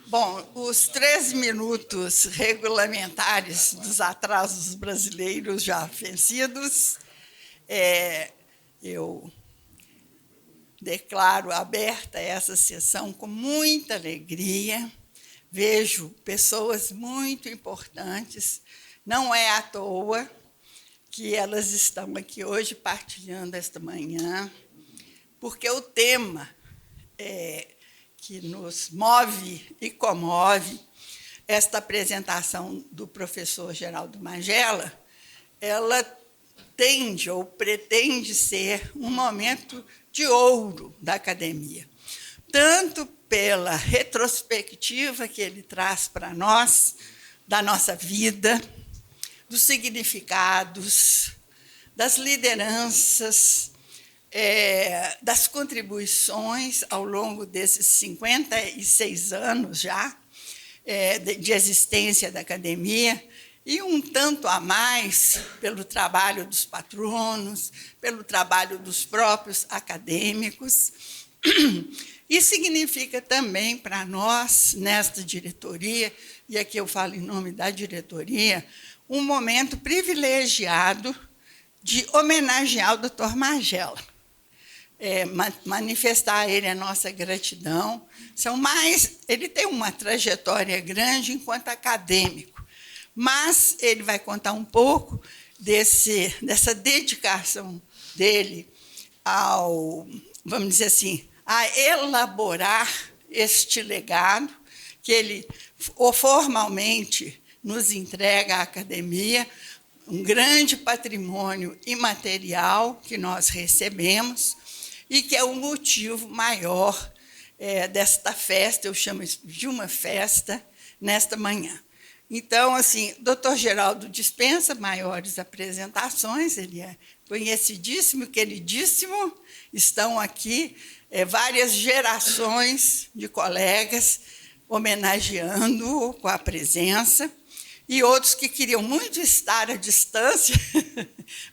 Bom, os 3 minutos regulamentares dos atrasos brasileiros já vencidos, eu declaro aberta essa sessão com muita alegria. Vejo pessoas muito importantes, não é à toa que elas estão aqui hoje partilhando esta manhã, porque o tema que nos move e comove, esta apresentação do professor Geraldo Magela, ela tende ou pretende ser um momento de ouro da academia, tanto pela retrospectiva que ele traz para nós, da nossa vida, dos significados, das lideranças, das contribuições ao longo desses 56 anos já de existência da academia, e um tanto a mais pelo trabalho dos patronos, pelo trabalho dos próprios acadêmicos. E significa também para nós, nesta diretoria, e aqui eu falo em nome da diretoria, um momento privilegiado de homenagear o Dr. Magela. Manifestar a ele a nossa gratidão. Ele tem uma trajetória grande enquanto acadêmico, mas ele vai contar um pouco dessa dedicação dele vamos dizer assim, a elaborar este legado que ele formalmente nos entrega à academia, um grande patrimônio imaterial que nós recebemos e que é o motivo maior desta festa, eu chamo isso de uma festa, nesta manhã. Então, assim, o doutor Geraldo dispensa maiores apresentações, ele é conhecidíssimo, queridíssimo, estão aqui várias gerações de colegas homenageando-o com a presença, e outros que queriam muito estar à distância,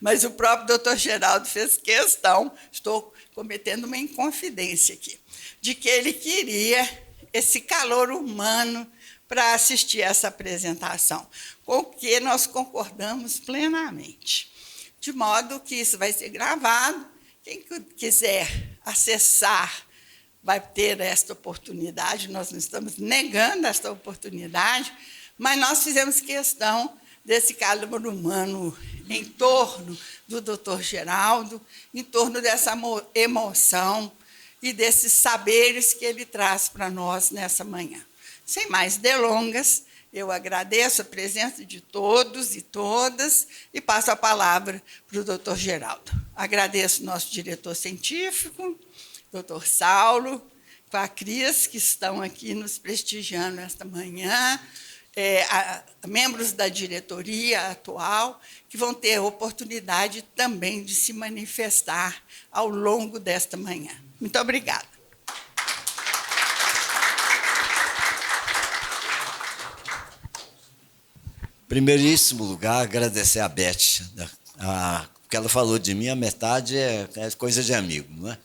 mas o próprio doutor Geraldo fez questão, estou cometendo uma inconfidência aqui, de que ele queria esse calor humano para assistir essa apresentação, com o que nós concordamos plenamente. De modo que isso vai ser gravado, quem quiser acessar vai ter esta oportunidade, nós não estamos negando esta oportunidade, mas nós fizemos questão desse calor humano em torno do doutor Geraldo, em torno dessa emoção e desses saberes que ele traz para nós nessa manhã. Sem mais delongas, eu agradeço a presença de todos e todas e passo a palavra para o doutor Geraldo. Agradeço o nosso diretor científico, doutor Saulo, com a Cris, que estão aqui nos prestigiando esta manhã, membros da diretoria atual, que vão ter a oportunidade também de se manifestar ao longo desta manhã. Muito obrigada. Em primeiríssimo lugar, agradecer a Beth, porque ela falou de mim, a metade é coisa de amigo, não é?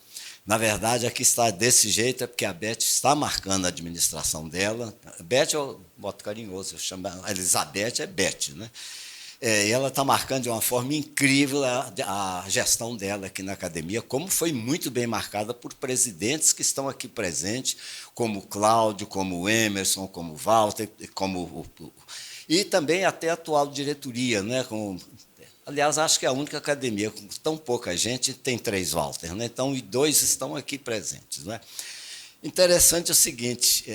Na verdade, aqui está desse jeito, é porque a Beth está marcando a administração dela. Beth eu boto carinhoso, eu chamo a Elizabeth, é Beth, né? E ela está marcando de uma forma incrível a gestão dela aqui na academia, como foi muito bem marcada por presidentes que estão aqui presentes, como o Cláudio, como o Emerson, como o Walter, e também até a atual diretoria, né? Aliás, acho que é a única academia com tão pouca gente, tem 3 Walter, né? Então, e 2 estão aqui presentes, né? Interessante é o seguinte,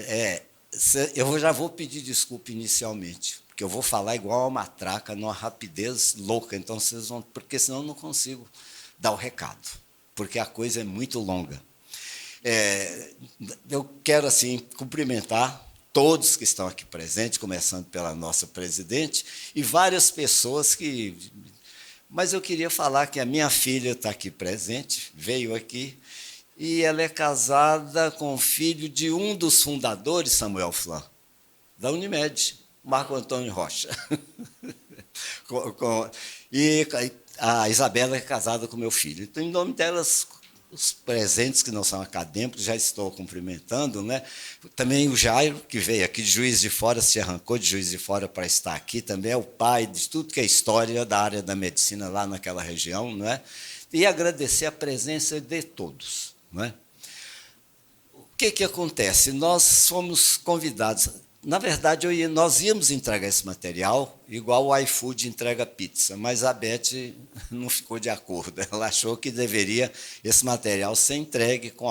eu já vou pedir desculpa inicialmente, porque eu vou falar igual a matraca, numa rapidez louca, então vocês vão, porque senão eu não consigo dar o recado, porque a coisa é muito longa. Eu quero, assim, cumprimentar todos que estão aqui presentes, começando pela nossa presidente, e várias pessoas que... Mas eu queria falar que a minha filha está aqui presente, veio aqui, e ela é casada com o filho de um dos fundadores, Samuel Flan, da Unimed, Marco Antônio Rocha. E a Isabela é casada com meu filho. Então, em nome delas, os presentes que não são acadêmicos, já estou cumprimentando, né? Também o Jairo, que veio aqui de Juiz de Fora, se arrancou de Juiz de Fora para estar aqui, também é o pai de tudo que é história da área da medicina lá naquela região, né? E agradecer a presença de todos, né? O que acontece? Nós fomos convidados. Na verdade, nós íamos entregar esse material, igual o iFood entrega pizza, mas a Beth não ficou de acordo. Ela achou que deveria esse material ser entregue com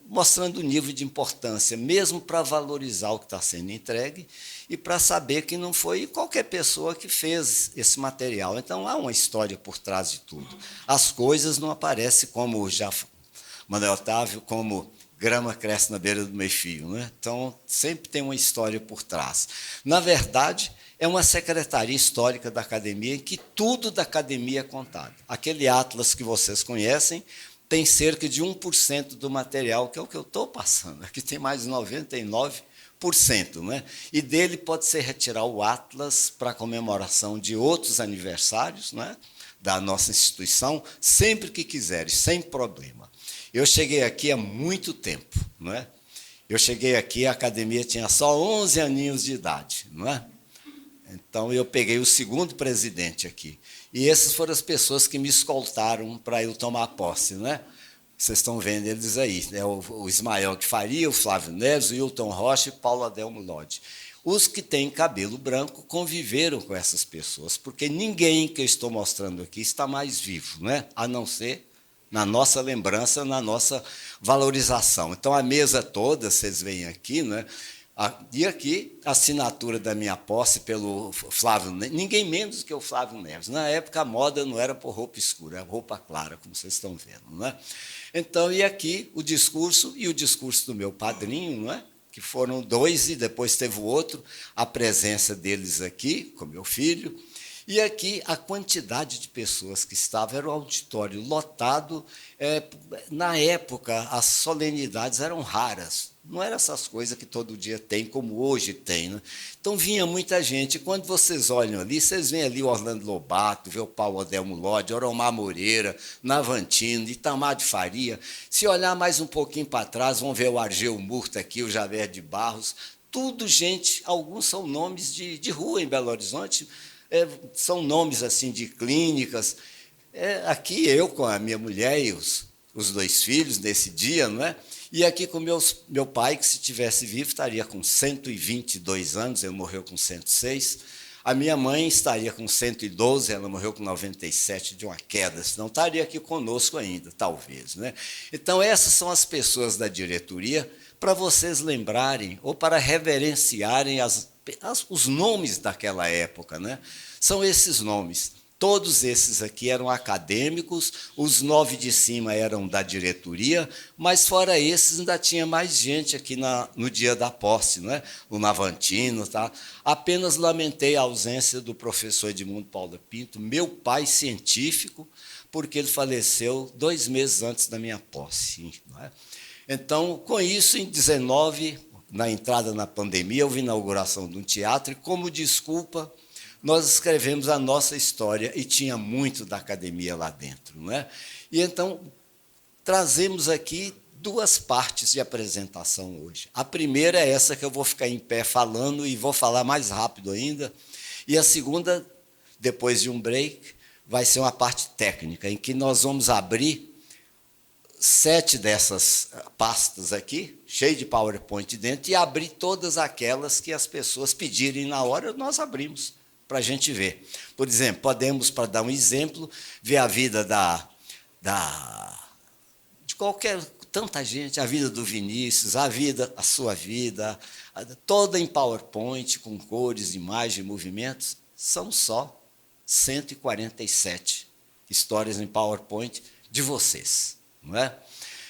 mostrando o nível de importância, mesmo para valorizar o que está sendo entregue e para saber que não foi qualquer pessoa que fez esse material. Então, há uma história por trás de tudo. As coisas não aparecem como já Manuel Otávio, como grama cresce na beira do meio-fio, né? Então, sempre tem uma história por trás. Na verdade, é uma secretaria histórica da academia em que tudo da academia é contado. Aquele atlas que vocês conhecem tem cerca de 1% do material, que é o que eu estou passando. Aqui tem mais de 99%, né? E dele pode ser retirar o atlas para comemoração de outros aniversários, né, da nossa instituição, sempre que quiserem, sem problema. Eu cheguei aqui há muito tempo, não é? Eu cheguei aqui, a academia tinha só 11 aninhos de idade, não é? Então, eu peguei o segundo presidente aqui. E essas foram as pessoas que me escoltaram para eu tomar posse, né? Vocês estão vendo eles aí, né? O Ismael de Faria, o Flávio Neves, o Hilton Rocha e Paulo Adelmo Lodge. Os que têm cabelo branco conviveram com essas pessoas, porque ninguém que eu estou mostrando aqui está mais vivo, né? A não ser na nossa lembrança, na nossa valorização. Então, a mesa toda, vocês veem aqui, né? E aqui, a assinatura da minha posse pelo Flávio Neves, ninguém menos que o Flávio Neves. Na época, a moda não era por roupa escura, era roupa clara, como vocês estão vendo, né? Então, e aqui o discurso do meu padrinho, não é? Que foram dois, e depois teve o outro, a presença deles aqui, com meu filho. E aqui a quantidade de pessoas que estavam, era um auditório lotado. Na época, as solenidades eram raras, não eram essas coisas que todo dia tem, como hoje tem, né? Então vinha muita gente. Quando vocês olham ali, vocês veem ali o Orlando Lobato, vê o Paulo Adelmo Lodge, Oromar Moreira, Navantino, Itamar de Faria. Se olhar mais um pouquinho para trás, vão ver o Argeu Murta aqui, o Javier de Barros, tudo gente, alguns são nomes de rua em Belo Horizonte, são nomes assim de clínicas. Aqui eu com a minha mulher e os dois filhos nesse dia, não é? E aqui com meu pai, que se tivesse vivo estaria com 122 anos, ele morreu com 106. A minha mãe estaria com 112, ela morreu com 97 de uma queda, senão estaria aqui conosco ainda, talvez, né? Então, essas são as pessoas da diretoria, para vocês lembrarem, ou para reverenciarem os nomes daquela época, né? São esses nomes. Todos esses aqui eram acadêmicos, os 9 de cima eram da diretoria, mas fora esses ainda tinha mais gente aqui no dia da posse, né? O Navantino, tá? Apenas lamentei a ausência do professor Edmundo Paulo Pinto, meu pai científico, porque ele faleceu 2 meses antes da minha posse, não é? Então, com isso, em 19, na entrada na pandemia, houve a inauguração de um teatro, e como desculpa, nós escrevemos a nossa história, e tinha muito da academia lá dentro, não é? E então, trazemos aqui 2 partes de apresentação hoje. A primeira é essa que eu vou ficar em pé falando, e vou falar mais rápido ainda, e a segunda, depois de um break, vai ser uma parte técnica, em que nós vamos abrir 7 dessas pastas aqui, cheio de PowerPoint dentro, e abrir todas aquelas que as pessoas pedirem na hora, nós abrimos para a gente ver. Por exemplo, podemos, para dar um exemplo, ver a vida de tanta gente, a vida do Vinícius, a sua vida, toda em PowerPoint, com cores, imagens, movimentos. São só 147 histórias em PowerPoint de vocês, não é?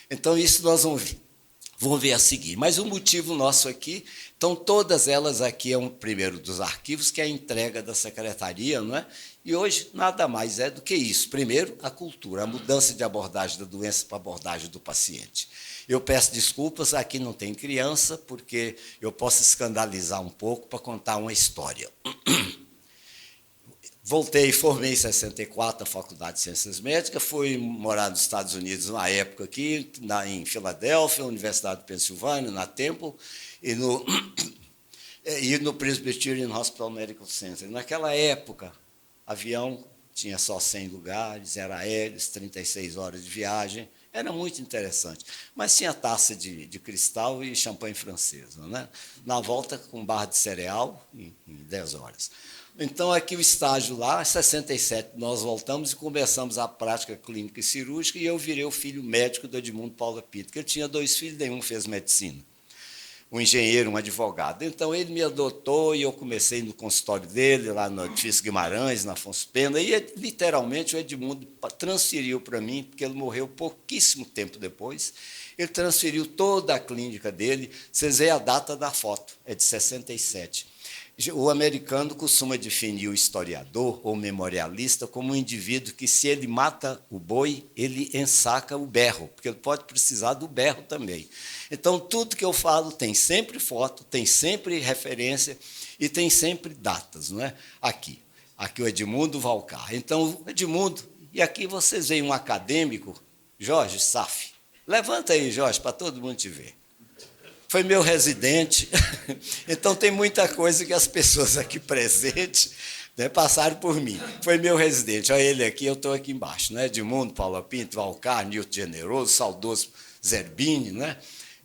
Então, isso nós vamos ver a seguir. Mas o motivo nosso aqui, então, todas elas aqui é um primeiro dos arquivos, que é a entrega da secretaria, não é? E hoje nada mais é do que isso. Primeiro, a cultura, a mudança de abordagem da doença para a abordagem do paciente. Eu peço desculpas, aqui não tem criança, porque eu posso escandalizar um pouco para contar uma história. Voltei, formei em 64 na Faculdade de Ciências Médicas, fui morar nos Estados Unidos na época aqui, em Filadélfia, Universidade de Pensilvânia, na Temple, e no Presbyterian Hospital Medical Center. Naquela época, avião tinha só 100 lugares, era aéreos, 36 horas de viagem, era muito interessante. Mas tinha taça de cristal e champanhe francesa, né? Na volta, com barra de cereal, em 10 horas. Então, aqui o estágio lá, em 67, nós voltamos e começamos a prática clínica e cirúrgica, e eu virei o filho médico do Edmundo Paula Pinto, que ele tinha 2 filhos, nenhum fez medicina. Um engenheiro, um advogado. Então, ele me adotou e eu comecei no consultório dele, lá no Edifício Guimarães, na Afonso Pena, e, literalmente, o Edmundo transferiu para mim, porque ele morreu pouquíssimo tempo depois, ele transferiu toda a clínica dele. Vocês veem a data da foto, é de 67. O americano costuma definir o historiador ou memorialista como um indivíduo que, se ele mata o boi, ele ensaca o berro, porque ele pode precisar do berro também. Então, tudo que eu falo tem sempre foto, tem sempre referência e tem sempre datas, não é? Aqui o Edmundo Valcar. Então, Edmundo, e aqui vocês veem um acadêmico, Jorge Saf. Levanta aí, Jorge, para todo mundo te ver. Foi meu residente, então tem muita coisa que as pessoas aqui presentes, né, passaram por mim. Foi meu residente, olha ele aqui, eu estou aqui embaixo, né? Edmundo, Paula Pinto, Valcar, Nilton Generoso, saudoso Zerbini, né?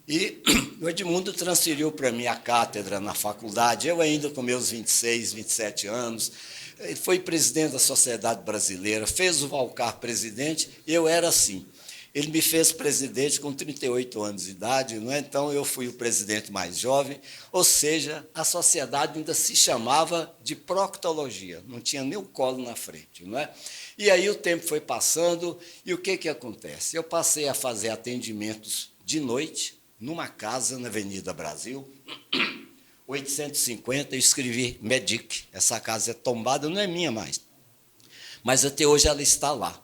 E o Edmundo transferiu para mim a cátedra na faculdade, eu ainda com meus 26, 27 anos, ele foi presidente da Sociedade Brasileira, fez o Valcar presidente, e eu era assim. Ele me fez presidente com 38 anos de idade, não é? Então eu fui o presidente mais jovem, ou seja, a sociedade ainda se chamava de proctologia, não tinha nem o colo na frente, não é? E aí o tempo foi passando, e o que acontece? Eu passei a fazer atendimentos de noite, numa casa na Avenida Brasil, 850, eu escrevi Medic, essa casa é tombada, não é minha mais, mas até hoje ela está lá,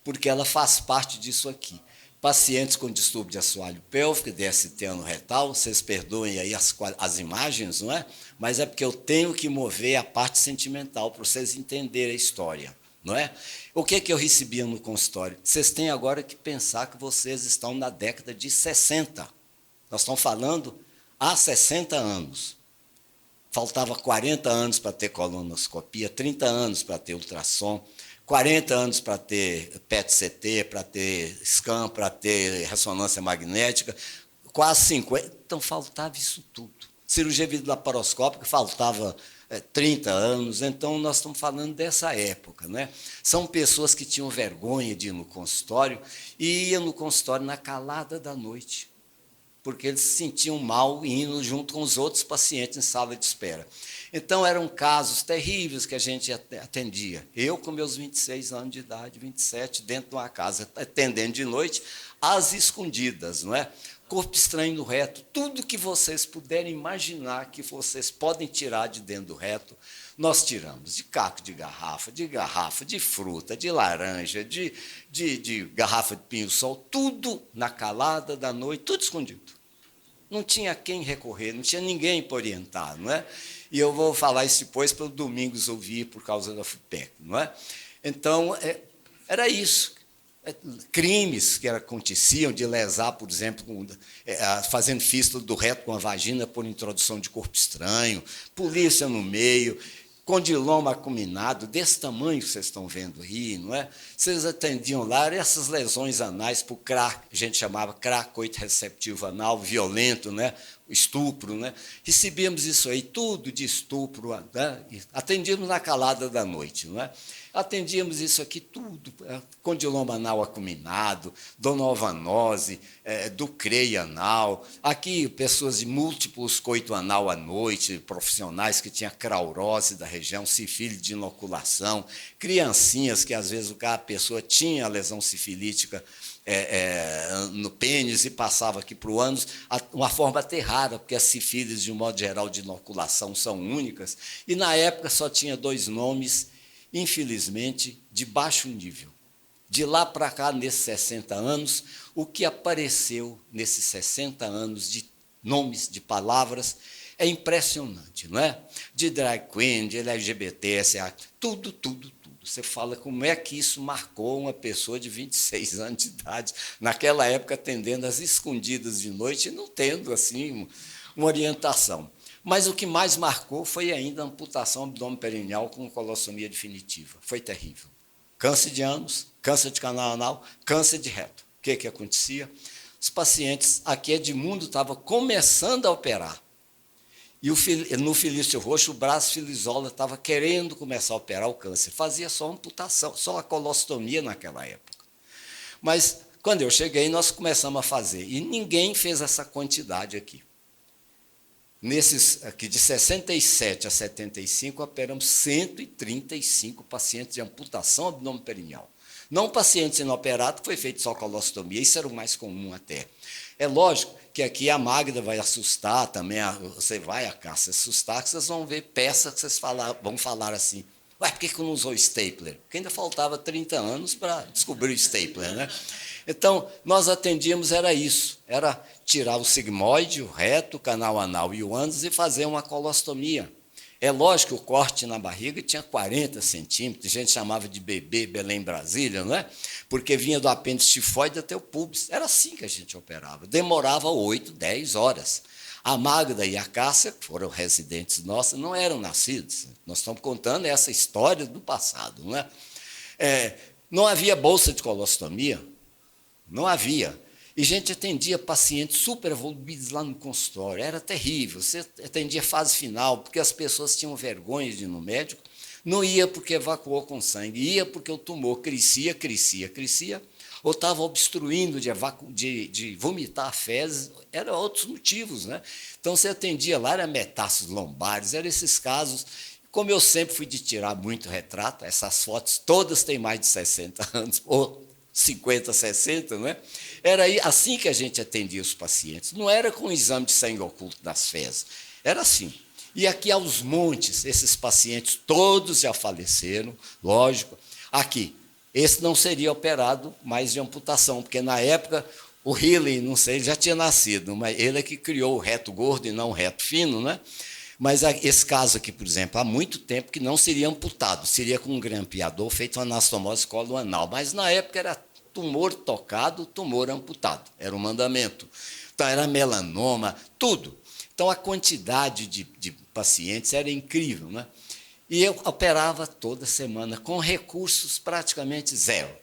porque ela faz parte disso aqui. Pacientes com distúrbio de assoalho pélvico, DST anorretal, vocês perdoem aí as imagens, não é? Mas é porque eu tenho que mover a parte sentimental para vocês entenderem a história, não é? O que eu recebia no consultório? Vocês têm agora que pensar que vocês estão na década de 60. Nós estamos falando há 60 anos. Faltava 40 anos para ter colonoscopia, 30 anos para ter ultrassom, 40 anos para ter PET-CT, para ter scan, para ter ressonância magnética, quase 50. Então, faltava isso tudo. Cirurgia laparoscópica, faltava 30 anos. Então, nós estamos falando dessa época, né? São pessoas que tinham vergonha de ir no consultório e iam no consultório na calada da noite, porque eles se sentiam mal indo junto com os outros pacientes em sala de espera. Então, eram casos terríveis que a gente atendia. Eu, com meus 26 anos de idade, 27, dentro de uma casa, atendendo de noite, às escondidas, não é? Corpo estranho no reto, tudo que vocês puderem imaginar que vocês podem tirar de dentro do reto, nós tiramos. De caco de garrafa, de fruta, de laranja, de garrafa de pinho-sol, tudo na calada da noite, tudo escondido. Não tinha quem recorrer, não tinha ninguém para orientar, não é? E eu vou falar isso depois para o Domingos ouvir por causa da FUPEC, não é? Então, era isso. Crimes que aconteciam de lesar, por exemplo, fazendo fístula do reto com a vagina por introdução de corpo estranho, polícia no meio, condiloma acuminado, desse tamanho que vocês estão vendo aí, não é? Vocês atendiam lá, essas lesões anais por CRA, a gente chamava CRA, coito receptivo anal, violento, né? Estupro, né? Recebíamos isso aí, tudo de estupro, né? Atendíamos na calada da noite, não é? Atendíamos isso aqui tudo, condiloma anal acuminado, donovanose, ducreia anal, aqui pessoas de múltiplos coito anal à noite, profissionais que tinham craurose da região, sífilis de inoculação, criancinhas que às vezes a pessoa tinha lesão sifilítica no pênis e passava aqui para o ânus, uma forma até rara, porque as sífilis, de um modo geral, de inoculação são únicas, e na época só tinha 2 nomes, infelizmente, de baixo nível. De lá para cá, nesses 60 anos, o que apareceu nesses 60 anos de nomes, de palavras, É impressionante, não é? De drag queen, de LGBT, tudo, tudo, tudo. Você fala como é que isso marcou uma pessoa de 26 anos de idade, naquela época atendendo às escondidas de noite e não tendo assim uma orientação. Mas o que mais marcou foi ainda a amputação abdômen perineal com colosstomia definitiva. Foi terrível. Câncer de ânus, câncer de canal anal, câncer de reto. O que acontecia? Os pacientes aqui, Edmundo estava começando a operar. E no Felício Roxo, o braço Filizola estava querendo começar a operar o câncer. Fazia só amputação, só a colostomia naquela época. Mas, quando eu cheguei, nós começamos a fazer. E ninguém fez essa quantidade aqui. Nesses aqui, de 67 a 75, operamos 135 pacientes de amputação abdômen perineal. Não pacientes inoperados, que foi feito só colostomia, isso era o mais comum até. É lógico que aqui a Magda vai assustar também, você vai, a Cássia, assustar, que vocês vão ver peças que vocês vão falar assim, ué, por que não usou stapler? Porque ainda faltava 30 anos para descobrir o stapler, né? Então, nós atendíamos, era isso, era tirar o sigmoide, o reto, o canal anal e o ânus e fazer uma colostomia. É lógico que o corte na barriga tinha 40 centímetros, a gente chamava de bebê Belém Brasília, não é? Porque vinha do apêndice tifoide até o púbis. Era assim que a gente operava. Demorava 8, 10 horas. A Magda e a Cássia, que foram residentes nossas, não eram nascidos. Nós estamos contando essa história do passado, não é? Não havia bolsa de colostomia, não havia. E a gente atendia pacientes super evoluídos lá no consultório, era terrível. Você atendia fase final, porque as pessoas tinham vergonha de ir no médico, não ia porque evacuou com sangue, ia porque o tumor crescia, ou estava obstruindo de vomitar fezes, eram outros motivos, né? Então, você atendia lá, era metástases lombares, eram esses casos. Como eu sempre fui de tirar muito retrato, essas fotos todas têm mais de 60 anos, ou 50, 60, não é? Era assim que a gente atendia os pacientes. Não era com o exame de sangue oculto das fezes. Era assim. E aqui aos montes, esses pacientes todos já faleceram, lógico. Aqui, esse não seria operado mais de amputação, porque na época o Healy, não sei, ele já tinha nascido, mas ele é que criou o reto gordo e não o reto fino, né? Mas esse caso aqui, por exemplo, há muito tempo que não seria amputado, seria com um grampeador feito uma anastomose colo-anal, mas na época era tumor tocado, tumor amputado, era o mandamento. Então era melanoma, tudo. Então a quantidade de pacientes era incrível, né? E eu operava toda semana com recursos praticamente zero.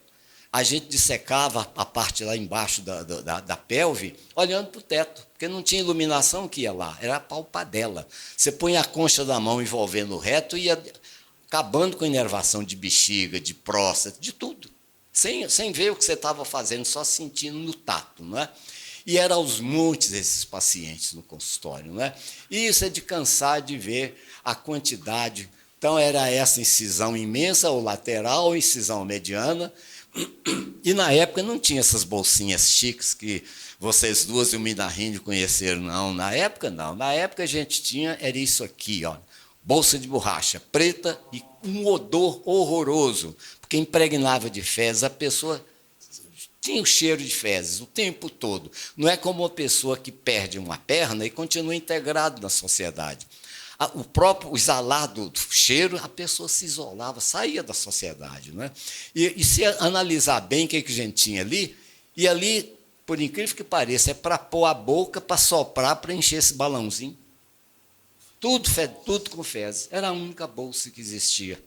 A gente dissecava a parte lá embaixo da pelve, olhando para o teto, porque não tinha iluminação que ia lá, era a palpadela. Você põe a concha da mão envolvendo o reto e ia acabando com a inervação de bexiga, de próstata, de tudo. Sem ver o que você estava fazendo, só sentindo no tato, não é? E era aos montes esses pacientes no consultório, não é? E isso é de cansar de ver a quantidade. Então, era essa incisão imensa, ou lateral, ou incisão mediana. E, na época, não tinha essas bolsinhas chiques que vocês duas e o Minarrini conheceram, não. Na época, não. Na época, a gente tinha, era isso aqui, ó, bolsa de borracha preta e um odor horroroso, porque impregnava de fezes. A pessoa tinha o cheiro de fezes o tempo todo. Não é como uma pessoa que perde uma perna e continua integrado na sociedade. O próprio exalado do cheiro, a pessoa se isolava, saía da sociedade, né? E se analisar bem o que a gente tinha ali, e ali, por incrível que pareça, é para pôr a boca, para soprar, para encher esse balãozinho. Tudo com fezes. Era a única bolsa que existia.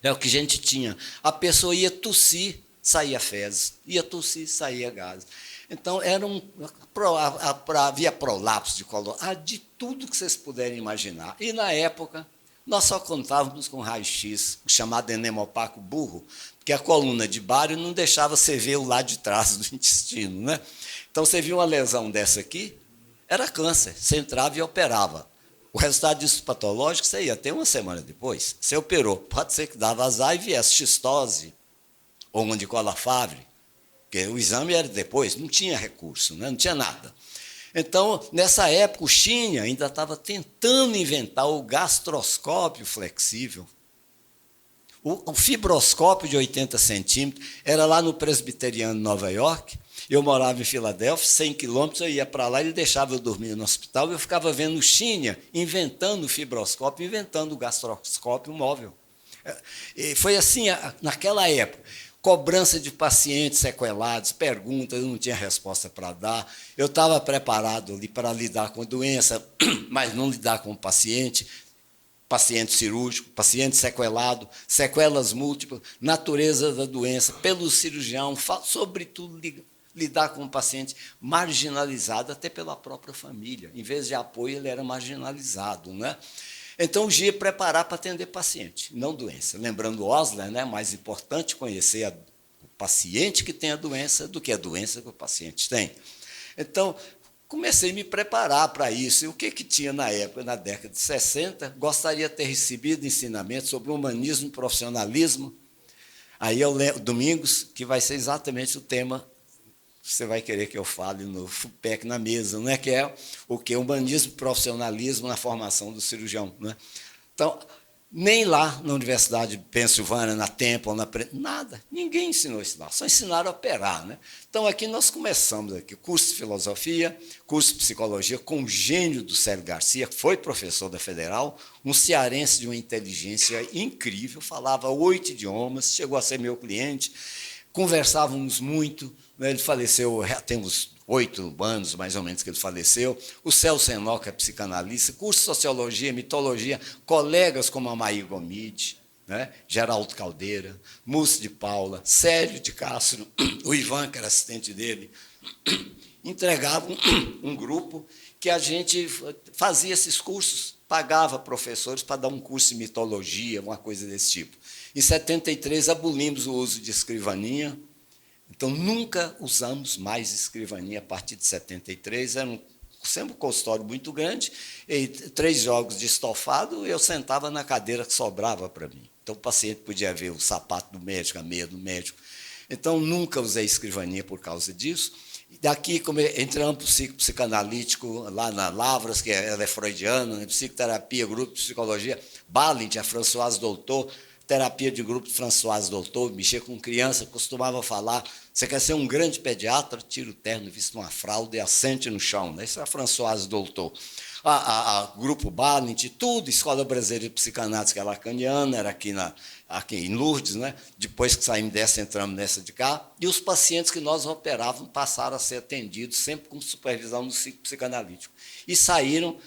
É o que a gente tinha. A pessoa ia tossir, saía fezes. Ia tossir, saía gases. Então, havia prolapso de colo, de tudo que vocês puderem imaginar. E, na época, nós só contávamos com raio-x, o chamado enemopaco burro, porque a coluna de bário não deixava você ver o lado de trás do intestino, né? Então, você viu uma lesão dessa aqui, era câncer, você entrava e operava. O resultado disso patológico você ia ter uma semana depois. Você operou, pode ser que dava azar e viesse xistose, ou uma de cola Favre, porque o exame era depois, não tinha recurso, né? Não tinha nada. Então, nessa época, o Chinha ainda estava tentando inventar o gastroscópio flexível. O fibroscópio de 80 centímetros era lá no Presbiteriano, Nova York, Eu morava em Filadélfia, 100 quilômetros, eu ia para lá, ele deixava eu dormir no hospital, eu ficava vendo China, inventando o fibroscópio, inventando o gastroscópio móvel. E foi assim, naquela época, cobrança de pacientes sequelados, perguntas, eu não tinha resposta para dar, eu estava preparado ali para lidar com a doença, mas não lidar com o paciente cirúrgico, paciente sequelado, sequelas múltiplas, natureza da doença, pelo cirurgião, sobretudo lidar com um paciente marginalizado até pela própria família. Em vez de apoio, ele era marginalizado, né? Então, o GIA é preparar para atender paciente, não doença. Lembrando Osler, né, mais importante conhecer o paciente que tem a doença do que a doença que o paciente tem. Então, comecei a me preparar para isso. E o que tinha na época, na década de 60? Gostaria de ter recebido ensinamento sobre humanismo e profissionalismo. Aí eu lembro, Domingos, que vai ser exatamente o tema que você vai querer que eu fale no FUPEC na mesa, não é? Que é o que? Humanismo e profissionalismo na formação do cirurgião. Não é? Então, nem lá na Universidade de Pensilvânia, na Temple, nada. Ninguém ensinou isso lá, só ensinaram a operar. Né? Então, aqui nós começamos aqui, curso de filosofia, curso de psicologia, com o gênio do Célio Garcia, que foi professor da Federal, um cearense de uma inteligência incrível, falava 8 idiomas, chegou a ser meu cliente, conversávamos muito, né? Ele faleceu, tem uns 8 anos, mais ou menos, que ele faleceu. O Celso Enoca é psicanalista, curso de sociologia, mitologia, colegas como a Maí Gomide, né? Geraldo Caldeira, Múcio de Paula, Célio de Castro, o Ivan, que era assistente dele, entregavam um grupo que a gente fazia esses cursos, pagava professores para dar um curso de mitologia, uma coisa desse tipo. Em 73, abolimos o uso de escrivaninha, então nunca usamos mais escrivaninha a partir de 73, era sempre um consultório muito grande, e 3 jogos de estofado, eu sentava na cadeira que sobrava para mim. Então o paciente podia ver o sapato do médico, a meia do médico. Então nunca usei escrivaninha por causa disso. Daqui entramos para o psicanalítico, lá na Lavras, que ela é freudiana, né? Psicoterapia, grupo de psicologia, Balint, a Françoise Doutor, terapia de grupo de Françoise Doutor, mexer com criança, costumava falar, você quer ser um grande pediatra, tira o terno, vista uma fralda e assente no chão. Né? Isso é a Françoise Doutor. Grupo Balint, tudo, Escola Brasileira de Psicanálise, que é lacaniana, era aqui em Lourdes, né? Depois que saímos dessa, entramos nessa de cá, e os pacientes que nós operávamos passaram a ser atendidos, sempre com supervisão do psicanalítico. E saíram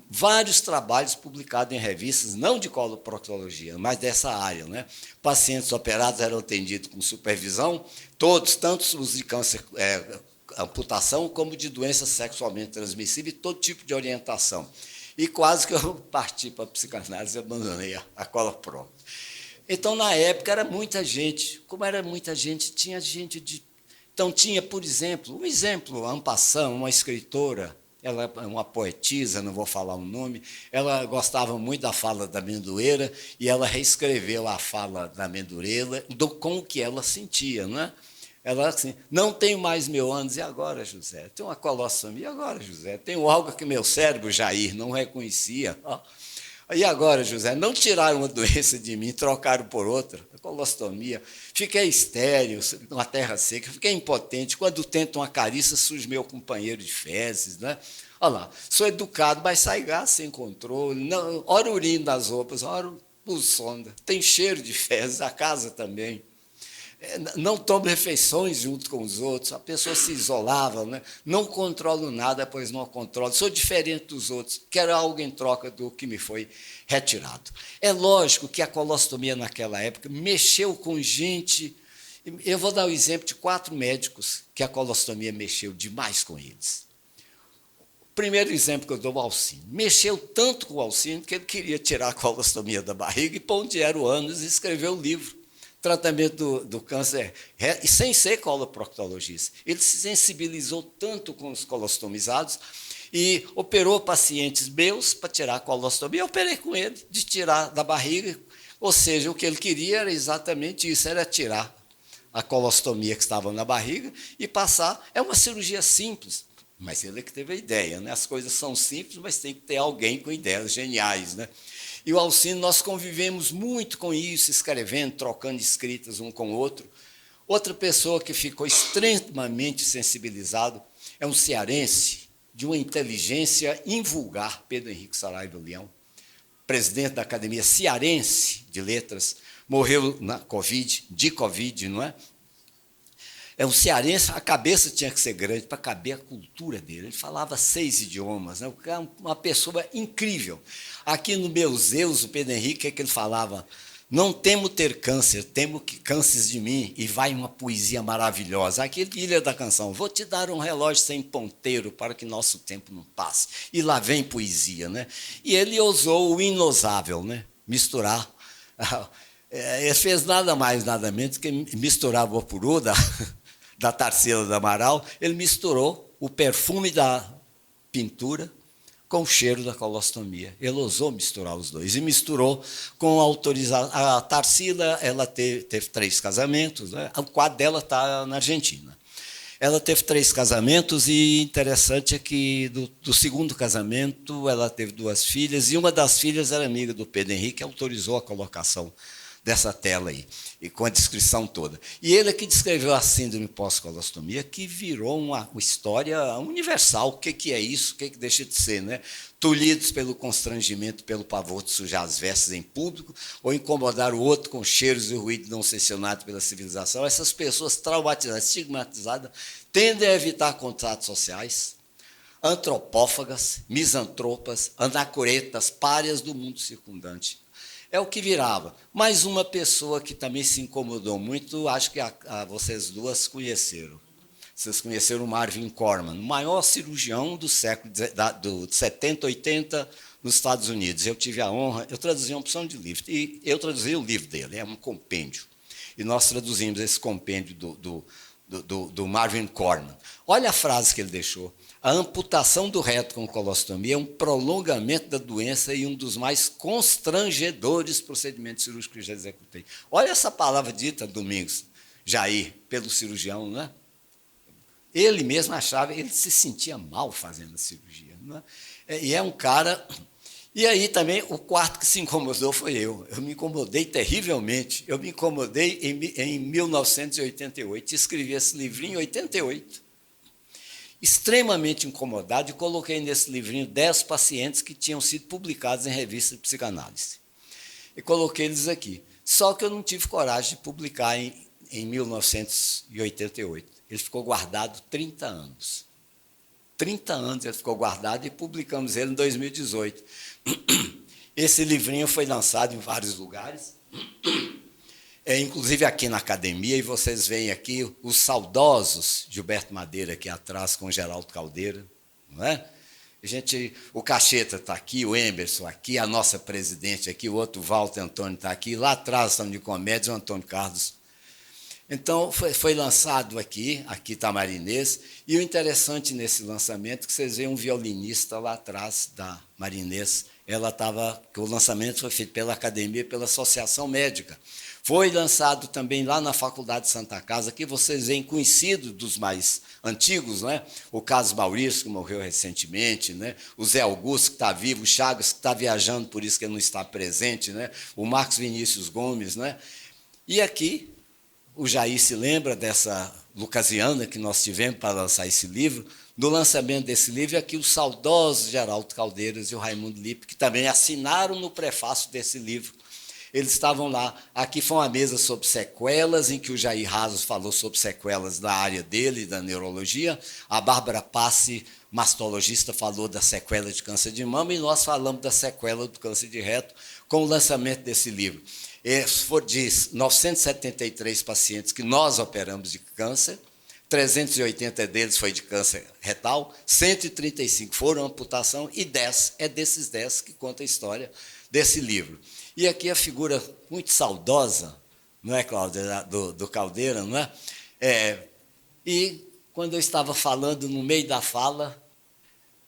vários trabalhos publicados em revistas, não de coloproctologia, mas dessa área. Né? Pacientes operados eram atendidos com supervisão, todos, tanto os de câncer, amputação, como de doença sexualmente transmissível e todo tipo de orientação. E quase que eu parti para a psicanálise e abandonei a colopro. Então, na época, era muita gente. Como era muita gente, tinha gente de... Então, tinha, por exemplo, a Ampassan, uma escritora, ela é uma poetisa, não vou falar o nome, ela gostava muito da fala da Amendoeira e ela reescreveu a fala da Amendoeira com o que ela sentia. Né? Ela assim, não tenho mais 1000 anos, e agora, José? Tenho uma colossomia, e agora, José? Tenho algo que meu cérebro, Jair, não reconhecia. E agora, José? Não tiraram uma doença de mim, trocaram por outra, colostomia. Fiquei estéril, numa terra seca, fiquei impotente. Quando tento uma carícia, surge meu companheiro de fezes. Né? Olha lá, sou educado, mas sai gás sem controle. Não, ora urino nas roupas, ora por sonda. Tem cheiro de fezes, a casa também. Não tomo refeições junto com os outros, a pessoa se isolava, né? Não controlo nada, pois não controlo, sou diferente dos outros, quero algo em troca do que me foi retirado. É lógico que a colostomia naquela época mexeu com gente, eu vou dar o exemplo de 4 médicos que a colostomia mexeu demais com eles. O primeiro exemplo que eu dou, o Alcino. Mexeu tanto com o Alcino que ele queria tirar a colostomia da barriga e pôr onde era o ânus e escreveu o livro. Tratamento do câncer, e sem ser coloproctologista. Ele se sensibilizou tanto com os colostomizados e operou pacientes meus para tirar a colostomia. Eu operei com ele, de tirar da barriga, ou seja, o que ele queria era exatamente isso, era tirar a colostomia que estava na barriga e passar. É uma cirurgia simples, mas ele é que teve a ideia. Né? As coisas são simples, mas tem que ter alguém com ideias geniais. Né? E o Alcino, nós convivemos muito com isso, escrevendo, trocando escritas um com o outro. Outra pessoa que ficou extremamente sensibilizado é um cearense de uma inteligência invulgar, Pedro Henrique Saraiva Leão, presidente da Academia Cearense de Letras, morreu de Covid, não é? É um cearense, a cabeça tinha que ser grande para caber a cultura dele. Ele falava 6 idiomas, né? Uma pessoa incrível. Aqui no Meus Zeus, o Pedro Henrique, é que ele falava: não temo ter câncer, temo que canses de mim. E vai uma poesia maravilhosa. Aquele Ilha da Canção: vou te dar um relógio sem ponteiro para que nosso tempo não passe. E lá vem poesia, né? E ele ousou o inosável, né? Misturar. Ele fez nada mais, nada menos que misturar a Voapuru da Tarsila do Amaral. Ele misturou o perfume da pintura com o cheiro da colostomia. Ele ousou misturar os dois. E misturou com a autorização. A Tarsila, ela teve 3 casamentos, né? O quadro dela está na Argentina. Ela teve 3 casamentos e interessante é que do segundo casamento ela teve 2 filhas e uma das filhas era amiga do Pedro Henrique, que autorizou a colocação dessa tela aí, e com a descrição toda. E ele que descreveu a síndrome pós-colostomia, que virou uma história universal. O que é isso? O que deixa de ser, né? Tolhidos pelo constrangimento, pelo pavor de sujar as vestes em público, ou incomodar o outro com cheiros e ruído não sancionado pela civilização. Essas pessoas traumatizadas, estigmatizadas, tendem a evitar contatos sociais, antropófagas, misantropas, anacoretas, párias do mundo circundante. É o que virava. Mais uma pessoa que também se incomodou muito, acho que vocês duas conheceram. Vocês conheceram o Marvin Korman, o maior cirurgião do século do 70, 80 nos Estados Unidos. Eu tive a honra, eu traduzi uma opção de livro, e eu traduzi o livro dele, é um compêndio. E nós traduzimos esse compêndio do Marvin Korman. Olha a frase que ele deixou: a amputação do reto com colostomia é um prolongamento da doença e um dos mais constrangedores procedimentos cirúrgicos que já executei. Olha essa palavra dita, Domingos Jair, pelo cirurgião, né? Ele mesmo achava, ele se sentia mal fazendo a cirurgia, não é? E é um cara... E aí também, o quarto que se incomodou foi eu. Eu me incomodei terrivelmente. Eu me incomodei em 1988. Escrevi esse livrinho em 88. Extremamente incomodado, e coloquei nesse livrinho 10 pacientes que tinham sido publicados em revistas de psicanálise. E coloquei eles aqui. Só que eu não tive coragem de publicar em 1988. Ele ficou guardado 30 anos. 30 anos ele ficou guardado e publicamos ele em 2018. Esse livrinho foi lançado em vários lugares, inclusive aqui na academia, e vocês veem aqui os saudosos Gilberto Madeira aqui atrás com o Geraldo Caldeira, não é? O Cacheta está aqui, o Emerson aqui, a nossa presidente aqui, o outro Walter Antônio está aqui, lá atrás estão de comédia, o Antônio Carlos. Então, foi lançado aqui está a Marinês, e o interessante nesse lançamento é que vocês veem um violinista lá atrás da Marinês. O lançamento foi feito pela academia, pela Associação Médica. Foi lançado também lá na Faculdade de Santa Casa, que vocês veem conhecido dos mais antigos, né? O Carlos Maurício, que morreu recentemente, né? O Zé Augusto, que está vivo, o Chagas, que está viajando, por isso que ele não está presente, né? O Marcos Vinícius Gomes, né? E aqui, o Jair se lembra dessa Lucasiana que nós tivemos para lançar esse livro. No lançamento desse livro, aqui os saudosos Geraldo Caldeiras e o Raimundo Lippe, que também assinaram no prefácio desse livro. Eles estavam lá. Aqui foi uma mesa sobre sequelas, em que o Jair Rasos falou sobre sequelas da área dele, da neurologia. A Bárbara Passi, mastologista, falou da sequela de câncer de mama, e nós falamos da sequela do câncer de reto com o lançamento desse livro. Foram de 973 pacientes que nós operamos de câncer, 380 deles foi de câncer retal, 135 foram amputação, e 10 é desses 10 que conta a história desse livro. E aqui a figura muito saudosa, não é, Cláudia, do Caldeira, não é? E quando eu estava falando, no meio da fala,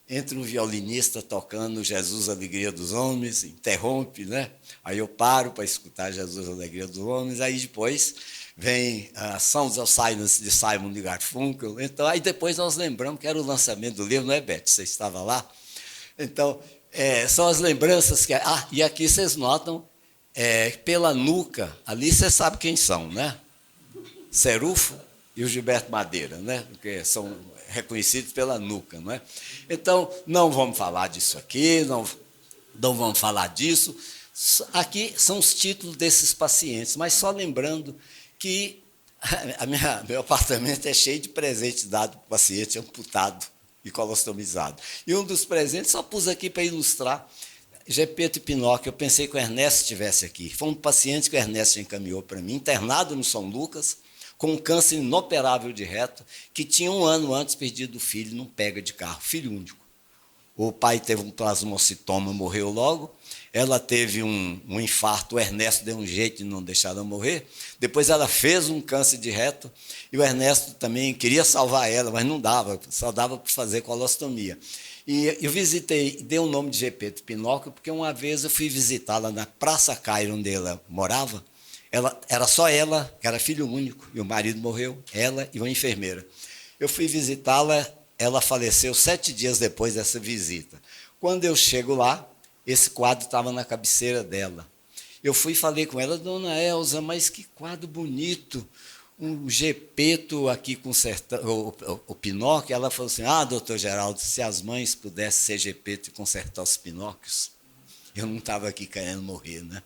entra um violinista tocando Jesus, Alegria dos Homens, interrompe, né? Aí eu paro para escutar Jesus, Alegria dos Homens, aí depois vem Sounds of Silence, de Simon de Garfunkel. Então, aí depois nós lembramos que era o lançamento do livro, não é, Beth? Você estava lá? Então, são as lembranças que... e aqui vocês notam, pela nuca, ali você sabe quem são, né? Cerufo e o Gilberto Madeira, né? Porque são reconhecidos pela nuca. Não é? Então, não vamos falar disso aqui, não vamos falar disso. Aqui são os títulos desses pacientes, mas só lembrando que meu apartamento é cheio de presentes dados para o paciente amputado e colostomizado. E um dos presentes, só pus aqui para ilustrar, Gepeto e Pinóquio. Eu pensei que o Ernesto estivesse aqui. Foi um paciente que o Ernesto encaminhou para mim, internado no São Lucas, com um câncer inoperável de reto, que tinha 1 ano antes perdido o filho num pega de carro, filho único. O pai teve um plasmocitoma, morreu logo. Ela teve um infarto, o Ernesto deu um jeito de não deixar ela morrer. Depois ela fez um câncer de reto e o Ernesto também queria salvar ela, mas não dava, só dava para fazer colostomia. E eu visitei, dei o nome de Gepeto Pinóquio, porque uma vez eu fui visitá-la na Praça Cairo, onde ela morava. Era só ela, que era filho único, e o marido morreu, ela e uma enfermeira. Eu fui visitá-la, ela faleceu 7 dias depois dessa visita. Quando eu chego lá, esse quadro estava na cabeceira dela. Eu fui e falei com ela, dona Elza, mas que quadro bonito, um Gepeto aqui consertando o Pinóquio. Ela falou assim, doutor Geraldo, se as mães pudessem ser Gepeto e consertar os Pinóquios, eu não estava aqui querendo morrer, né?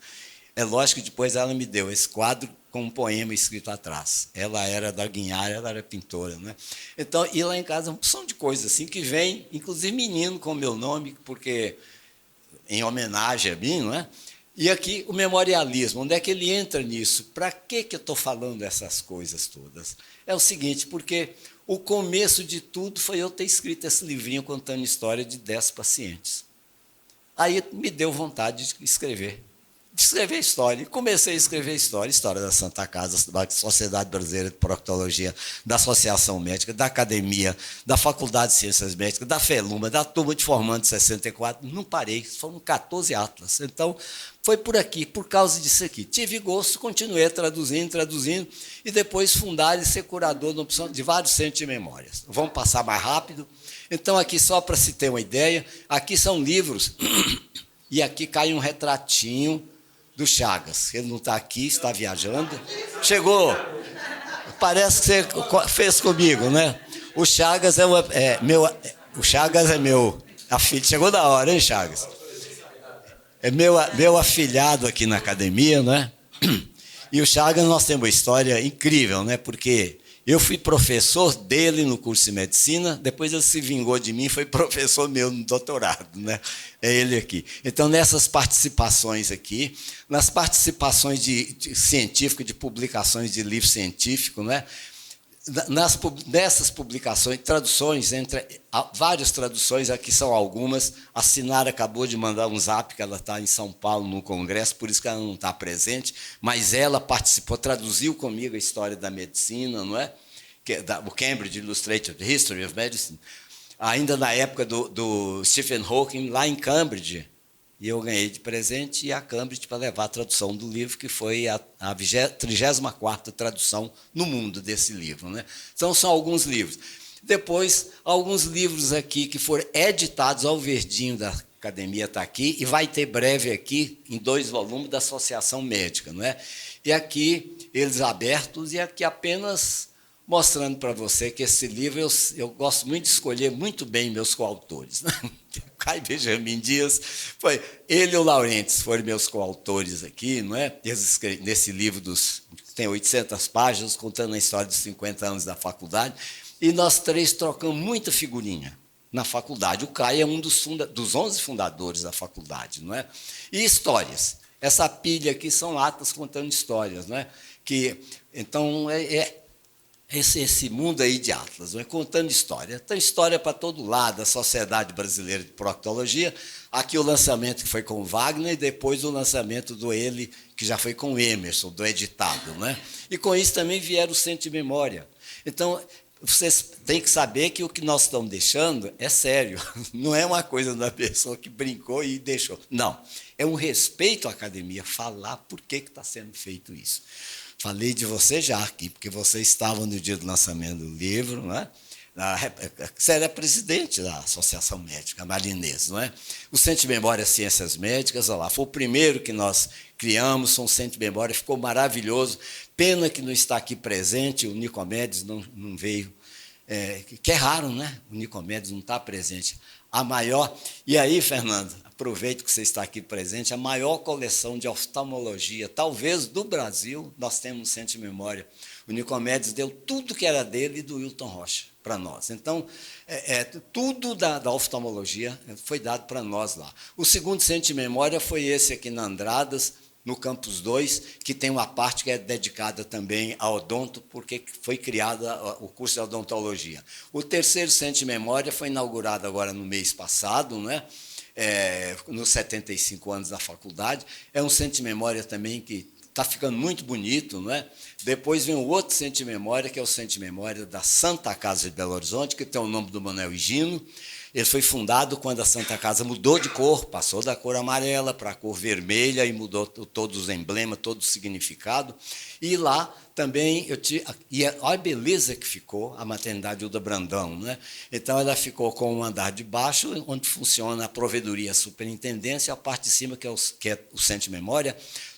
É lógico que depois ela me deu esse quadro com um poema escrito atrás. Ela era da Guinhara, ela era pintora, né? Então, e lá em casa, uma porção de coisas assim que vem, inclusive menino com meu nome, porque em homenagem a mim, não é? E aqui o memorialismo, onde é que ele entra nisso? Para que eu estou falando essas coisas todas? É o seguinte, porque o começo de tudo foi eu ter escrito esse livrinho contando a história de 10 pacientes. Aí me deu vontade de escrever história. E comecei a escrever história da Santa Casa, da Sociedade Brasileira de Proctologia, da Associação Médica, da Academia, da Faculdade de Ciências Médicas, da FELUMA, da Turma de Formando de 64. Não parei, foram 14 atlas. Então, foi por aqui, por causa disso aqui. Tive gosto, continuei traduzindo, e depois fundar e ser curador de vários centros de memórias. Vamos passar mais rápido. Então, aqui, só para se ter uma ideia, aqui são livros, e aqui cai um retratinho do Chagas. Ele não está aqui, está viajando. Chegou. Parece que você fez comigo, né? O Chagas é meu. O Chagas é meu afilhado. Chegou da hora, hein, Chagas? É meu afilhado aqui na academia, né? E o Chagas, nós temos uma história incrível, né? Porque eu fui professor dele no curso de medicina, depois ele se vingou de mim, foi professor meu no doutorado, né? É ele aqui. Então, nessas participações aqui, nas participações científicas, de publicações de livro científico, né? Nessas publicações, traduções, várias traduções, aqui são algumas. A Sinara acabou de mandar um zap, que ela está em São Paulo, no congresso, por isso que ela não está presente, mas ela participou, traduziu comigo a história da medicina, não é? O Cambridge Illustrated History of Medicine, ainda na época do Stephen Hawking, lá em Cambridge. E eu ganhei de presente, e a Cambridge para levar a tradução do livro, que foi a 34ª tradução no mundo desse livro, né? Então, são alguns livros. Depois, alguns livros aqui que foram editados ao verdinho da academia, está aqui, e vai ter breve aqui, em 2 volumes, da Associação Médica, não é? E aqui, eles abertos, e aqui apenas mostrando para você que esse livro, eu gosto muito de escolher muito bem meus coautores, né? Caio Benjamin Dias, ele e o Laurentes foram meus coautores aqui, não é? Nesse livro tem 800 páginas, contando a história dos 50 anos da faculdade, e nós 3 trocamos muita figurinha na faculdade. O Caio é um dos 11 fundadores da faculdade, não é? E histórias. Essa pilha aqui são atas contando histórias, não é? Então, esse mundo aí de atlas, não é? Contando história. Tem história para todo lado, a Sociedade Brasileira de Proctologia. Aqui o lançamento que foi com o Wagner, e depois o lançamento ele, que já foi com o Emerson, do editado, né? E com isso também vieram o Centro de Memória. Então, vocês têm que saber que o que nós estamos deixando é sério. Não é uma coisa da pessoa que brincou e deixou. Não. É um respeito à academia falar por que está sendo feito isso. Falei de você já aqui, porque você estava no dia do lançamento do livro, né? Você era presidente da Associação Médica Marinês, não é? O Centro de Memória Ciências Médicas, olha lá, foi o primeiro que nós criamos, um centro de memória, ficou maravilhoso. Pena que não está aqui presente, o Nicomedes não veio, que é raro, né? O Nicomedes não está presente. A maior, e aí, Fernando, aproveito que você está aqui presente, a maior coleção de oftalmologia, talvez do Brasil, nós temos no Centro de Memória. O Nicomedes deu tudo que era dele e do Wilton Rocha para nós. Então, tudo da oftalmologia foi dado para nós lá. O segundo Centro de Memória foi esse aqui na Andradas, no Campus 2, que tem uma parte que é dedicada também ao odonto, porque foi criado o curso de odontologia. O terceiro Centro de Memória foi inaugurado agora no mês passado, né? Nos 75 anos da faculdade. É um centro de memória também que está ficando muito bonito, não é? Depois vem o outro centro de memória, que é o Centro de Memória da Santa Casa de Belo Horizonte, que tem o nome do Manuel Higino. Ele foi fundado quando a Santa Casa mudou de cor, passou da cor amarela para a cor vermelha e mudou todos os emblemas, todo o significado. E lá também, olha a beleza que ficou a maternidade Uda Brandão, né? Então, ela ficou com um andar de baixo, onde funciona a provedoria, a superintendência, a parte de cima, que é o Centro de Memória.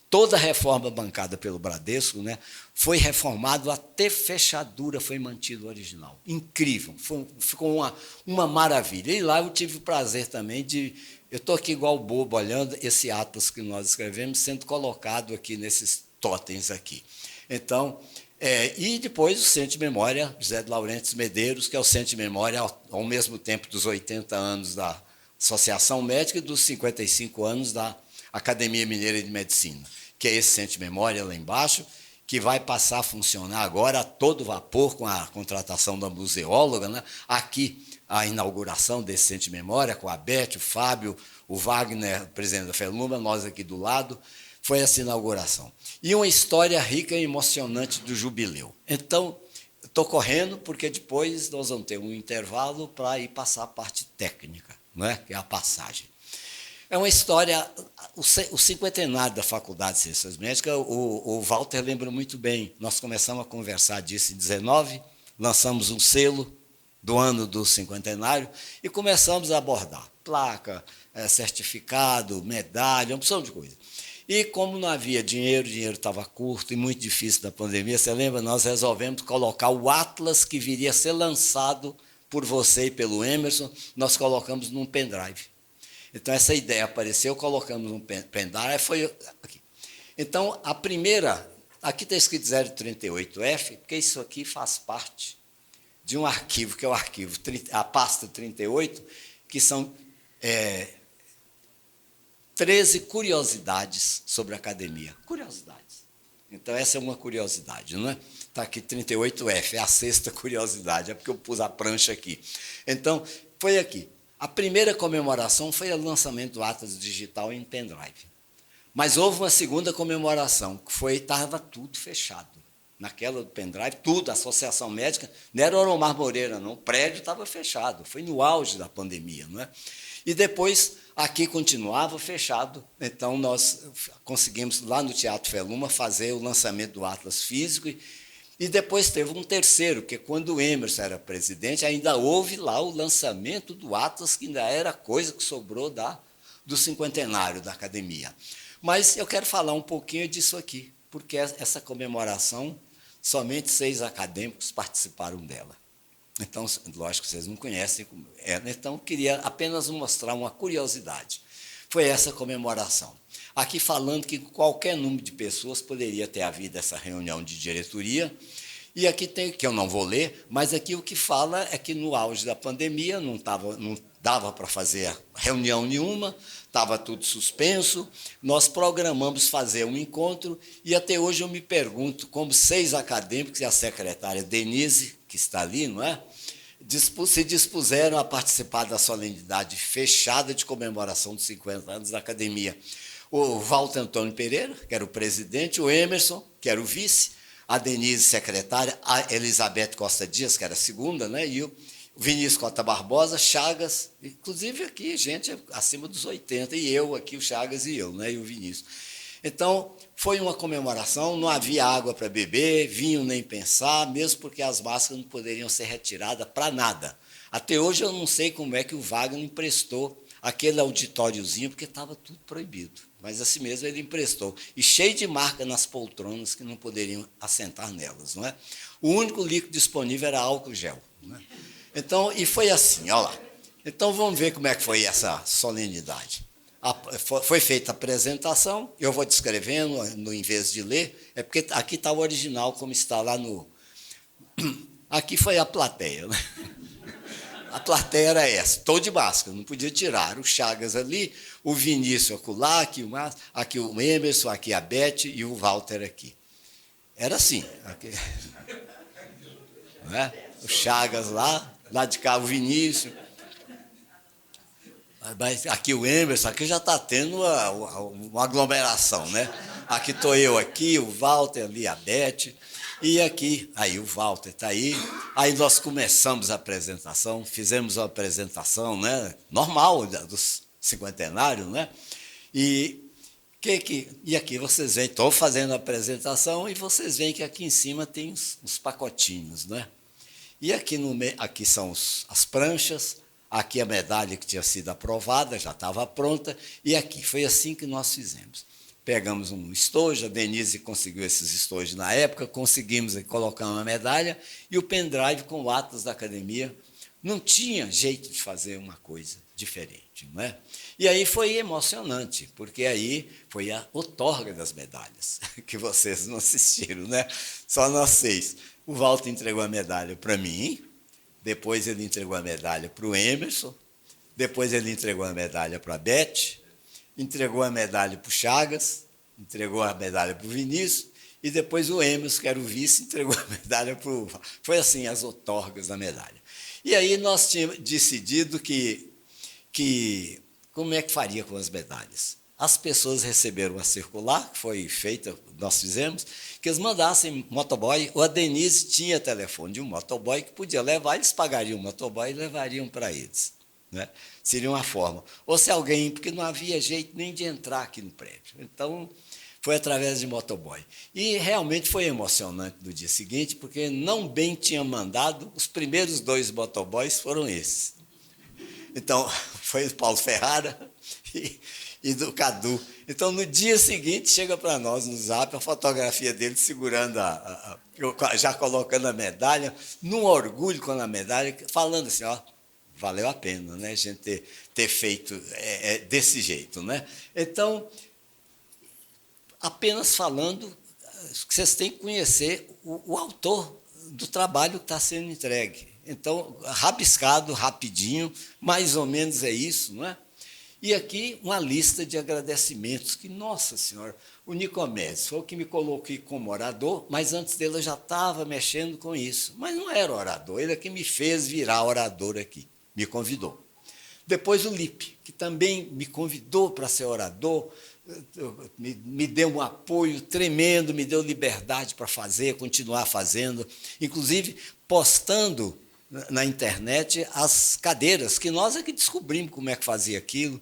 Toda a reforma bancada pelo Bradesco, né, foi reformado, até fechadura foi mantido o original. Incrível, ficou uma maravilha. E lá eu tive o prazer também de... Eu estou aqui igual bobo, olhando esse atlas que nós escrevemos, sendo colocado aqui nesses totens aqui. Então, e depois o Centro de Memória José de Laurentiis Medeiros, que é o Centro de Memória, ao mesmo tempo dos 80 anos da Associação Médica e dos 55 anos da Academia Mineira de Medicina, que é esse Centro de Memória lá embaixo, que vai passar a funcionar agora a todo vapor com a contratação da museóloga, né? Aqui, a inauguração desse Centro de Memória, com a Beth, o Fábio, o Wagner, o presidente da FELUMA, nós aqui do lado, foi essa inauguração. E uma história rica e emocionante do jubileu. Então, estou correndo, porque depois nós vamos ter um intervalo para ir passar a parte técnica, né? Que é a passagem. É uma história, o cinquentenário da Faculdade de Ciências Médicas, o Walter lembra muito bem. Nós começamos a conversar disso em 19, lançamos um selo do ano do cinquentenário e começamos a abordar placa, certificado, medalha, uma opção de coisa. E como não havia dinheiro, o dinheiro estava curto e muito difícil da pandemia, você lembra? Nós resolvemos colocar o atlas que viria a ser lançado por você e pelo Emerson, nós colocamos num pendrive. Então, essa ideia apareceu, colocamos um pendrive, foi aqui. Então, a primeira, aqui está escrito 038F, porque isso aqui faz parte de um arquivo, que é o arquivo, a pasta 38, que são 13 curiosidades sobre a academia. Curiosidades. Então, essa é uma curiosidade, não é? Está aqui 38F, é a sexta curiosidade, é porque eu pus a prancha aqui. Então, foi aqui. A primeira comemoração foi o lançamento do Atlas Digital em pendrive. Mas houve uma segunda comemoração, que estava tudo fechado. Naquela do pendrive, tudo, a Associação Médica, não era o Oromar Moreira, não, o prédio estava fechado, foi no auge da pandemia, não é? E depois, aqui continuava fechado, então nós conseguimos, lá no Teatro Feluma, fazer o lançamento do Atlas físico. E depois teve um terceiro, que quando o Emerson era presidente, ainda houve lá o lançamento do Atlas, que ainda era coisa que sobrou do cinquentenário da academia. Mas eu quero falar um pouquinho disso aqui, porque essa comemoração, somente 6 acadêmicos participaram dela. Então, lógico que vocês não conhecem como é, então eu queria apenas mostrar uma curiosidade. Foi essa comemoração. Aqui falando que qualquer número de pessoas poderia ter havido essa reunião de diretoria. E aqui tem, que eu não vou ler, mas aqui o que fala é que no auge da pandemia não dava para fazer reunião nenhuma, estava tudo suspenso. Nós programamos fazer um encontro e até hoje eu me pergunto como 6 acadêmicos e a secretária Denise, que está ali, não é? Se dispuseram a participar da solenidade fechada de comemoração dos 50 anos da academia. O Walter Antônio Pereira, que era o presidente, o Emerson, que era o vice, a Denise, secretária, a Elizabeth Costa Dias, que era a segunda, né? E o Vinícius Cota Barbosa, Chagas, inclusive aqui, gente acima dos 80, e eu aqui, o Chagas e eu, né? E o Vinícius. Então, foi uma comemoração, não havia água para beber, vinho nem pensar, mesmo porque as máscaras não poderiam ser retiradas para nada. Até hoje eu não sei como é que o Wagner emprestou aquele auditóriozinho, porque estava tudo proibido. Mas assim mesmo ele emprestou. E cheio de marca nas poltronas que não poderiam assentar nelas. Não é? O único líquido disponível era álcool gel. Não é? Então, e foi assim, olha lá. Então vamos ver como é que foi essa solenidade. Foi feita a apresentação, eu vou descrevendo, em vez de ler, é porque aqui está o original, como está lá no... Aqui foi a plateia, né? A plateia era essa, estou de máscara, não podia tirar. O Chagas ali, o Vinícius acolá, aqui o Emerson, aqui a Beth e o Walter aqui. Era assim. Aqui, né? O Chagas lá de cá o Vinícius. Mas aqui o Emerson, aqui já está tendo uma aglomeração, né? Aqui estou eu aqui, o Walter ali, a Beth, e aqui, aí o Walter está aí. Aí nós começamos a apresentação, fizemos uma apresentação, né? Normal, dos cinquentenários, né? E aqui vocês veem, estou fazendo a apresentação e vocês veem que aqui em cima tem uns pacotinhos, né? E aqui são as pranchas. Aqui a medalha que tinha sido aprovada, já estava pronta, e aqui foi assim que nós fizemos. Pegamos um estojo, a Denise conseguiu esses estojos na época, conseguimos colocar uma medalha, e o pendrive com o Atlas da academia. Não tinha jeito de fazer uma coisa diferente, não é? E aí foi emocionante, porque aí foi a outorga das medalhas, que vocês não assistiram, né? Só nós 6. O Walter entregou a medalha para mim, depois ele entregou a medalha para o Emerson, depois ele entregou a medalha para a Beth, entregou a medalha para o Chagas, entregou a medalha para o Vinícius, e depois o Emerson, que era o vice, entregou a medalha para o... Foi assim, as outorgas da medalha. E aí nós tínhamos decidido que como é que faria com as medalhas? As pessoas receberam uma circular, que foi feita, nós fizemos, que eles mandassem motoboy, ou a Denise tinha telefone de um motoboy que podia levar, eles pagariam o motoboy e levariam para eles. Né? Seria uma forma. Ou se alguém, porque não havia jeito nem de entrar aqui no prédio. Então, foi através de motoboy. E realmente foi emocionante no dia seguinte, porque não bem tinha mandado, os primeiros 2 motoboys foram esses. Então, foi o Paulo Ferrara e do Cadu. Então, no dia seguinte, chega para nós no Zap a fotografia dele segurando, já colocando a medalha, num orgulho com a medalha, falando assim, ó, valeu a pena, né, a gente ter feito desse jeito, né? Então, apenas falando, vocês têm que conhecer o autor do trabalho que está sendo entregue. Então, rabiscado, rapidinho, mais ou menos é isso, não é? E aqui uma lista de agradecimentos, que, nossa senhora, o Nicomedes foi o que me colocou como orador, mas antes dele eu já estava mexendo com isso. Mas não era orador, ele é que me fez virar orador aqui, me convidou. Depois o Lipe, que também me convidou para ser orador, me deu um apoio tremendo, me deu liberdade para fazer, continuar fazendo, inclusive postando na internet as cadeiras, que nós é que descobrimos como é que fazia aquilo,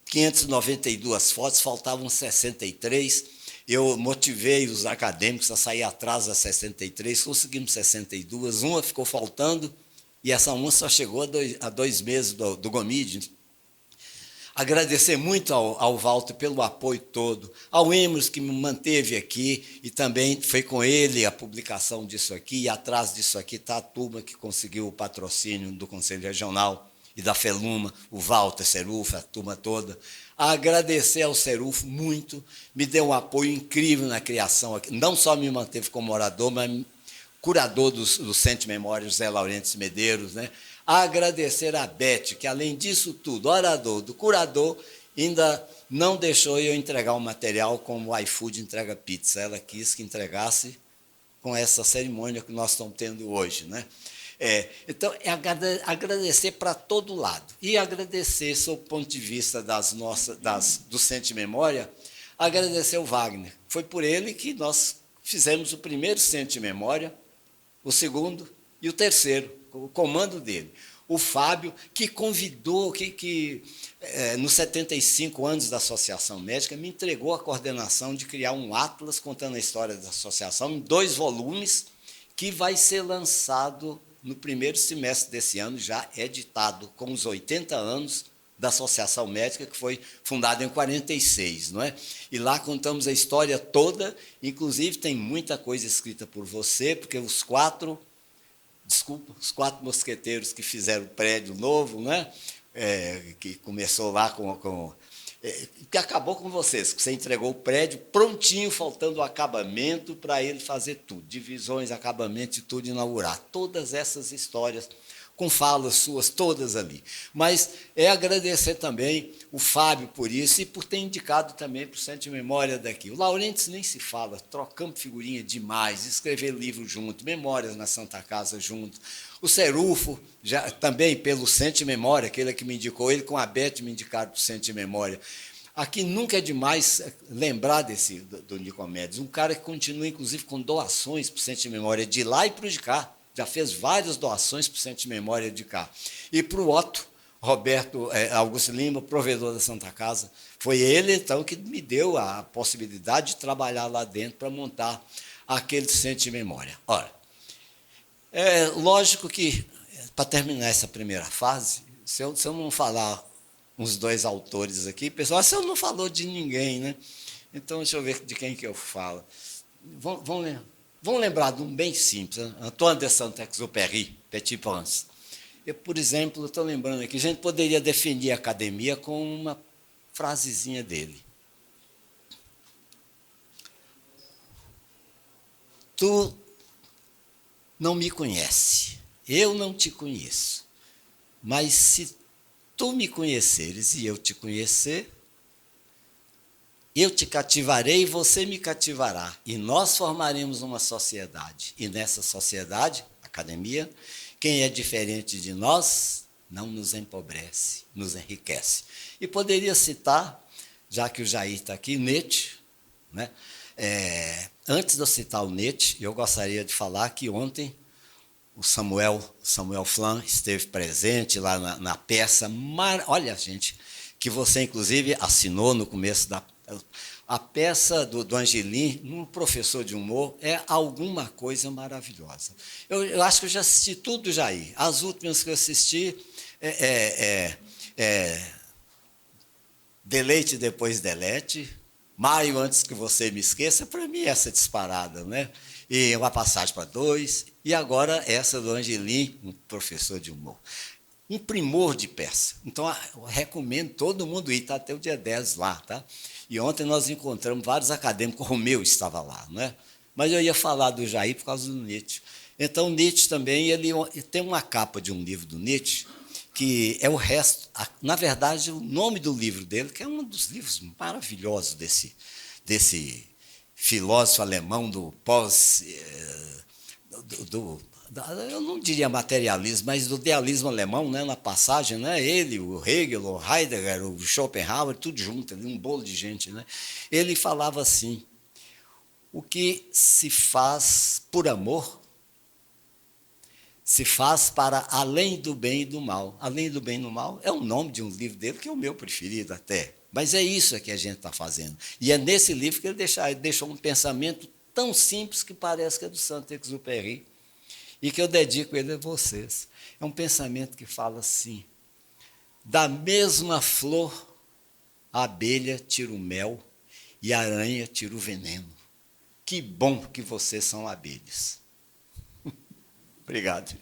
592 fotos, faltavam 63, eu motivei os acadêmicos a sair atrás das 63, conseguimos 62, uma ficou faltando, e essa uma só chegou a 2 meses do Gomide. Agradecer muito ao Walter pelo apoio todo, ao Emerson que me manteve aqui, e também foi com ele a publicação disso aqui, e atrás disso aqui está a turma que conseguiu o patrocínio do Conselho Regional e da Feluma, o Walter, Serufo, a turma toda. Agradecer ao Serufo muito, me deu um apoio incrível na criação aqui, não só me manteve como orador, mas curador do Centro de Memória José Laurentes Medeiros, né? Agradecer a Beth, que além disso tudo, orador, do curador, ainda não deixou eu entregar o material como o iFood entrega pizza. Ela quis que entregasse com essa cerimônia que nós estamos tendo hoje, né? Então, é agradecer para todo lado. E agradecer, sob o ponto de vista do Centro de Memória, agradecer o Wagner. Foi por ele que nós fizemos o primeiro Centro de Memória, o segundo e o terceiro, o comando dele. o Fábio, que convidou, nos 75 anos da Associação Médica, me entregou a coordenação de criar um atlas contando a história da associação, em 2 volumes, que vai ser lançado no primeiro semestre desse ano, já editado, com os 80 anos da Associação Médica, que foi fundada em 46, não é? E lá contamos a história toda, inclusive tem muita coisa escrita por você, porque os 4 mosqueteiros que fizeram o prédio novo, né? Que começou lá que acabou com vocês, que você entregou o prédio prontinho, faltando o acabamento para ele fazer tudo, divisões, acabamento e tudo, inaugurar. Todas essas histórias, com falas suas todas ali. Mas é agradecer também o Fábio por isso e por ter indicado também para o Centro de Memória daqui. O Laurentes nem se fala, trocamos figurinha demais, escrever livro junto, Memórias na Santa Casa junto. O Cerufo, já, também pelo Centro de Memória, aquele que me indicou, ele com a Beth me indicaram para o Centro de Memória. Aqui nunca é demais lembrar do Nicomedes, um cara que continua, inclusive, com doações para o Centro de Memória de lá e para o de cá. Já fez várias doações para o Centro de Memória de cá. E para o Otto, Roberto Augusto Lima, provedor da Santa Casa, foi ele, então, que me deu a possibilidade de trabalhar lá dentro para montar aquele Centro de Memória. Ora, é lógico que, para terminar essa primeira fase, se eu não falar uns 2 autores aqui, pessoal, você não falou de ninguém, né? Então, deixa eu ver de quem que eu falo. Vamos lembrar de um bem simples, né? Antoine de Saint-Exupéry, Petit Prince. Eu, por exemplo, estou lembrando aqui, a gente poderia definir a academia com uma frasezinha dele. Tu não me conheces, eu não te conheço, mas se tu me conheceres e eu te conhecer, eu te cativarei e você me cativará, e nós formaremos uma sociedade. E nessa sociedade, academia, quem é diferente de nós não nos empobrece, nos enriquece. E poderia citar, já que o Jair está aqui, Nietzsche, né? Antes de eu citar o Nietzsche, eu gostaria de falar que ontem o Samuel Flan esteve presente lá na peça. Olha, gente, que você, inclusive, assinou no começo a peça do Angelim, um professor de humor, é alguma coisa maravilhosa. Eu acho que eu já assisti tudo, Jair. As últimas que eu assisti Deleite Depois Delete, Maio Antes Que Você Me Esqueça, para mim essa disparada, né? E Uma Passagem para Dois, e agora essa do Angelim, um professor de humor. Um primor de peça. Então, eu recomendo todo mundo ir, está até o dia 10 lá, tá? E ontem nós encontramos vários acadêmicos, o Romeu estava lá, não é? Mas eu ia falar do Jair por causa do Nietzsche. Então, Nietzsche também, ele tem uma capa de um livro do Nietzsche, que é o resto, na verdade, o nome do livro dele, que é um dos livros maravilhosos desse filósofo alemão do eu não diria materialismo, mas do idealismo alemão, né, na passagem, né, ele, o Hegel, o Heidegger, o Schopenhauer, tudo junto, ali, um bolo de gente, né? Ele falava assim: o que se faz por amor se faz para além do bem e do mal. Além do bem e do mal é o nome de um livro dele, que é o meu preferido até. Mas é isso que a gente está fazendo. E é nesse livro que ele deixou um pensamento tão simples que parece que é do Saint-Exupéry, e que eu dedico ele a vocês. É um pensamento que fala assim: da mesma flor, a abelha tira o mel e a aranha tira o veneno. Que bom que vocês são abelhas. Obrigado.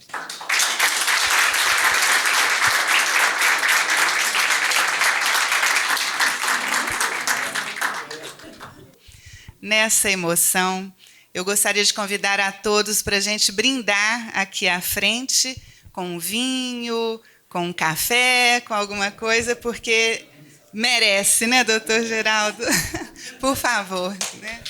Nessa emoção, eu gostaria de convidar a todos para a gente brindar aqui à frente com um vinho, com um café, com alguma coisa, porque merece, né, doutor Geraldo? Por favor, né?